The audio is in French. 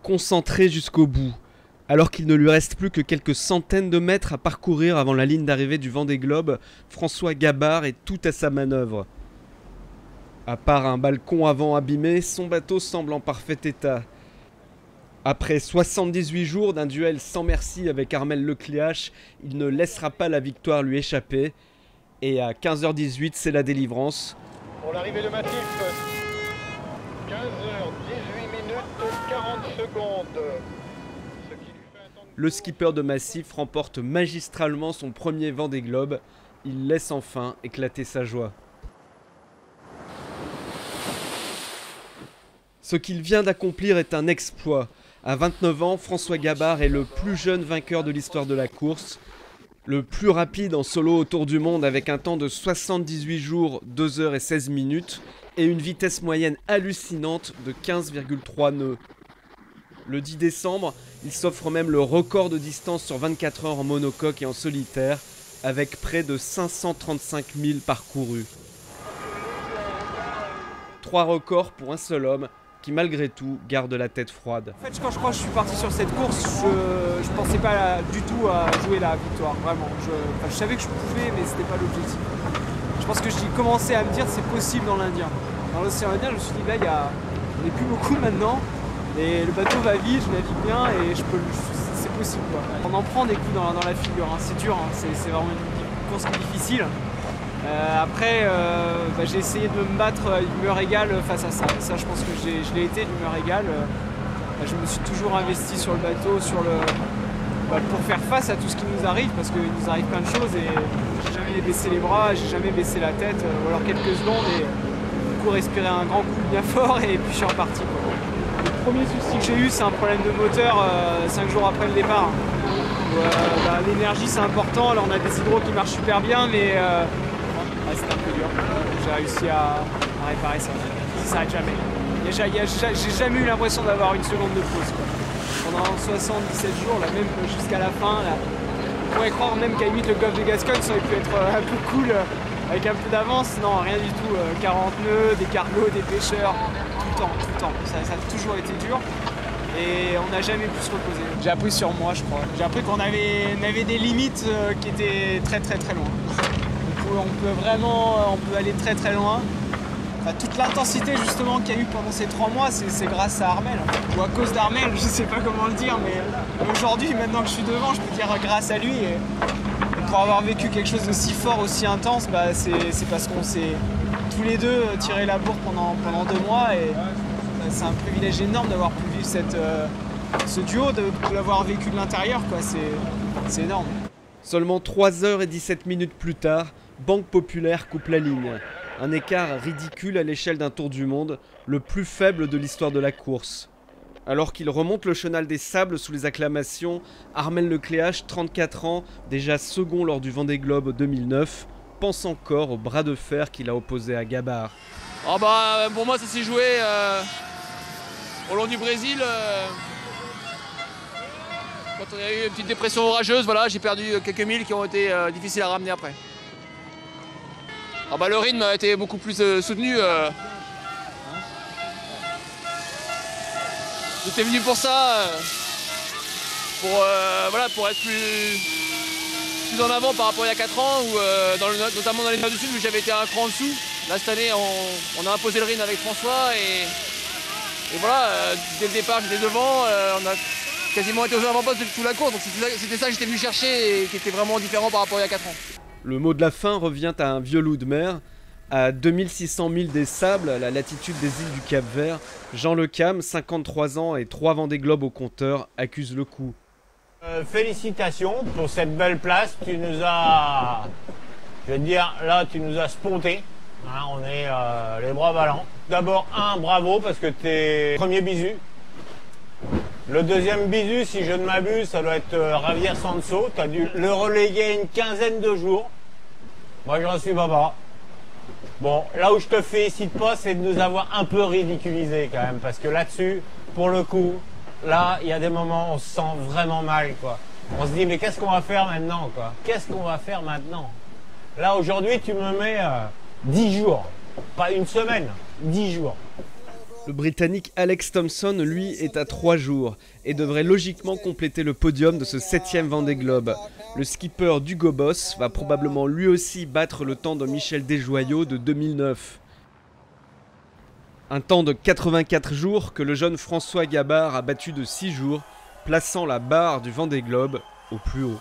concentré jusqu'au bout. Alors qu'il ne lui reste plus que quelques centaines de mètres à parcourir avant la ligne d'arrivée du Vendée Globe, François Gabard est tout à sa manœuvre. À part un balcon avant abîmé, son bateau semble en parfait état. Après 78 jours d'un duel sans merci avec Armel Lecléache, il ne laissera pas la victoire lui échapper. Et à 15h18, c'est la délivrance. Pour l'arrivée de Massif, 15h18 minutes 40 secondes. Le skipper de Massif remporte magistralement son premier Vendée Globe. Il laisse enfin éclater sa joie. Ce qu'il vient d'accomplir est un exploit. À 29 ans, François Gabard est le plus jeune vainqueur de l'histoire de la course. Le plus rapide en solo autour du monde avec un temps de 78 jours, 2 heures et 16 minutes et une vitesse moyenne hallucinante de 15,3 nœuds. Le 10 décembre, il s'offre même le record de distance sur 24 heures en monocoque et en solitaire avec près de 535 000 parcourus. 3 records pour un seul homme qui malgré tout garde la tête froide. En fait, quand je suis parti sur cette course, je pensais pas du tout à jouer la victoire, vraiment. Je savais que je pouvais, mais c'était pas l'objectif. Je pense que j'ai commencé à me dire c'est possible dans l'Indien. Dans l'océan Indien, je me suis dit là, on n'est plus beaucoup maintenant, et le bateau va vite, je navigue bien, et c'est possible, quoi. On en prend des coups dans la figure, hein. C'est dur, hein. C'est vraiment une course difficile. Après, j'ai essayé de me battre d'humeur égale face à ça. Ça, je pense que je l'ai été d'humeur égale. Je me suis toujours investi sur le bateau, pour faire face à tout ce qui nous arrive, parce qu'il nous arrive plein de choses et j'ai jamais baissé les bras, j'ai jamais baissé la tête, ou alors quelques secondes et du coup respirer un grand coup bien fort et puis je suis reparti, quoi. Le premier souci que j'ai eu, c'est un problème de moteur 5 jours après le départ. L'énergie c'est important, là on a des hydros qui marchent super bien, mais c'était un peu dur. J'ai réussi à réparer ça. Ça s'arrête jamais. J'ai jamais eu l'impression d'avoir une seconde de pause, quoi. Pendant 77 jours, là, même jusqu'à la fin, là, on pourrait croire même qu'à limite le golfe de Gascogne ça aurait pu être un peu cool avec un peu d'avance. Non, rien du tout. 40 nœuds, des cargos, des pêcheurs, tout le temps. Ça a toujours été dur. Et on n'a jamais pu se reposer. J'ai appris sur moi, je crois. J'ai appris qu'on avait des limites qui étaient très loin. On peut aller très loin. Enfin, toute l'intensité justement qu'il y a eu pendant ces 3 mois, c'est grâce à Armel. Ou à cause d'Armel, je sais pas comment le dire, mais aujourd'hui, maintenant que je suis devant, je peux dire grâce à lui. Et pour avoir vécu quelque chose d'aussi fort, aussi intense, c'est parce qu'on s'est tous les deux tiré la bourre pendant 2 mois. Et c'est un privilège énorme d'avoir pu vivre ce duo, de l'avoir vécu de l'intérieur, quoi. C'est énorme. Seulement 3h17 plus tard, Banque Populaire coupe la ligne. Un écart ridicule à l'échelle d'un tour du monde, le plus faible de l'histoire de la course. Alors qu'il remonte le chenal des sables sous les acclamations, Armel Lecléache, 34 ans, déjà second lors du Vendée Globe 2009, pense encore au bras de fer qu'il a opposé à Gabard. Pour moi ça s'est joué au long du Brésil. Quand on a eu une petite dépression orageuse, voilà, j'ai perdu quelques milles qui ont été difficiles à ramener après. Le rythme a été beaucoup plus soutenu. J'étais venu pour ça, pour être plus en avant par rapport à il y a 4 ans, notamment dans les Terres du Sud où j'avais été un cran en dessous. Là cette année on a imposé le rythme avec François et voilà, dès le départ j'étais devant, on a quasiment été aux avant-postes de toute la course, donc c'était ça que j'étais venu chercher et qui était vraiment différent par rapport à il y a 4 ans. Le mot de la fin revient à un vieux loup de mer. À 2600 milles des sables, à la latitude des îles du Cap-Vert, Jean Le Cam, 53 ans et 3 Vendée Globe au compteur, accuse le coup. Félicitations pour cette belle place. Tu nous as, tu nous as spoté. Hein, on est les bras ballants. D'abord, bravo parce que t'es premier bisu. Le deuxième bisu, si je ne m'abuse, ça doit être Javier Sanso. Tu as dû le reléguer une quinzaine de jours. Moi, j'en suis papa. Bon, là où je te félicite pas, c'est de nous avoir un peu ridiculisé quand même. Parce que là-dessus, pour le coup, là, il y a des moments où on se sent vraiment mal, quoi. On se dit, mais qu'est-ce qu'on va faire maintenant, quoi? Qu'est-ce qu'on va faire maintenant? Là, aujourd'hui, tu me mets 10 jours. Pas une semaine, 10 jours. Le Britannique Alex Thomson, lui, est à 3 jours et devrait logiquement compléter le podium de ce 7e Vendée Globe. Le skipper d'Hugo Boss va probablement lui aussi battre le temps de Michel Desjoyaux de 2009. Un temps de 84 jours que le jeune François Gabard a battu de 6 jours, plaçant la barre du Vendée Globe au plus haut.